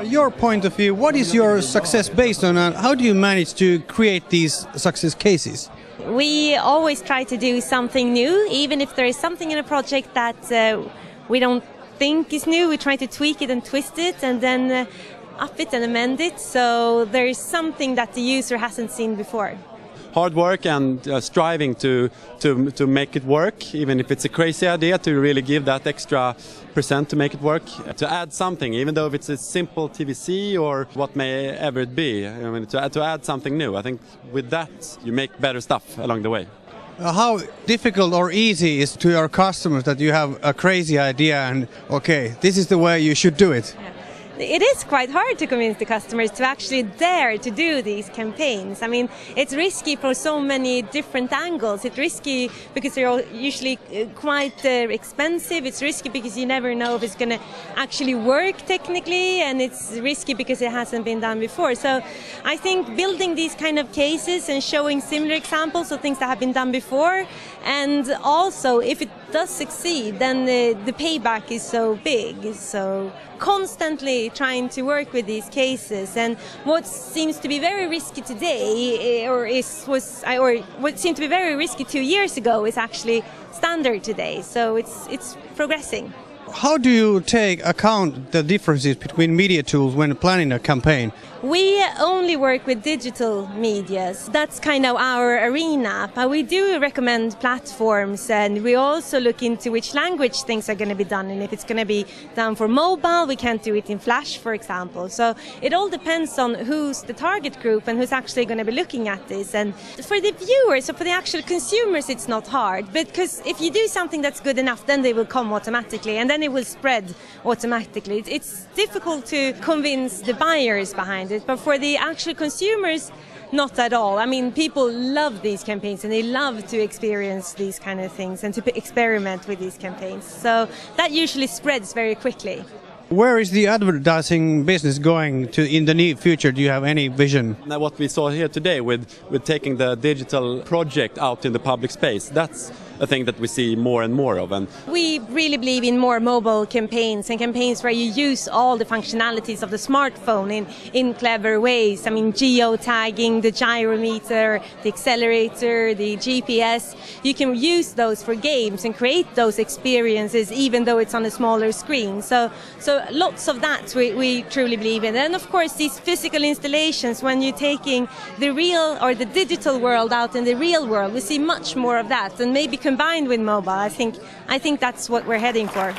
Your point of view, what is your success based on, and how do you manage to create these success cases? We always try to do something new, even if there is something in a project that we don't think is new. We try to tweak it and twist it and then up it and amend it, so there is something that the user hasn't seen before. Hard work and striving to make it work, even if it's a crazy idea, to really give that extra % to make it work, to add something, even though if it's a simple TVC or what may ever it be. I mean, to add something new. I think with that you make better stuff along the way. How difficult or easy is to your customers that you have a crazy idea and okay, this is the way you should do it? Yeah. It is quite hard to convince the customers to actually dare to do these campaigns. I mean, it's risky for so many different angles. It's risky because they're usually quite expensive. It's risky because you never know if it's going to actually work technically, and it's risky because it hasn't been done before. So I think building these kind of cases and showing similar examples of things that have been done before, and also if it does succeed, then the payback is so big. So constantly trying to work with these cases, and what seems to be very risky today, or what seemed to be very risky 2 years ago, is actually standard today. So it's progressing. How do you take account the differences between media tools when planning a campaign? We only work with digital medias. That's kind of our arena. But we do recommend platforms, and we also look into which language things are going to be done. And if it's going to be done for mobile, we can't do it in Flash, for example. So it all depends on who's the target group and who's actually going to be looking at this. And for the viewers or for the actual consumers, it's not hard. Because if you do something that's good enough, then they will come automatically, and then it will spread automatically. It's difficult to convince the buyers behind it, but for the actual consumers, not at all. I mean, people love these campaigns and they love to experience these kind of things and to experiment with these campaigns. So that usually spreads very quickly. Where is the advertising business going to in the near future? Do you have any vision? Now, what we saw here today with taking the digital project out in the public space, that's a thing that we see more and more of. And we really believe in more mobile campaigns and campaigns where you use all the functionalities of the smartphone in clever ways. I mean, geo-tagging, the gyrometer, the accelerator, the GPS. You can use those for games and create those experiences even though it's on a smaller screen. So lots of that we truly believe in. And of course these physical installations, when you're taking the real or the digital world out in the real world, we see much more of that, and maybe combined with mobile. I think that's what we're heading for.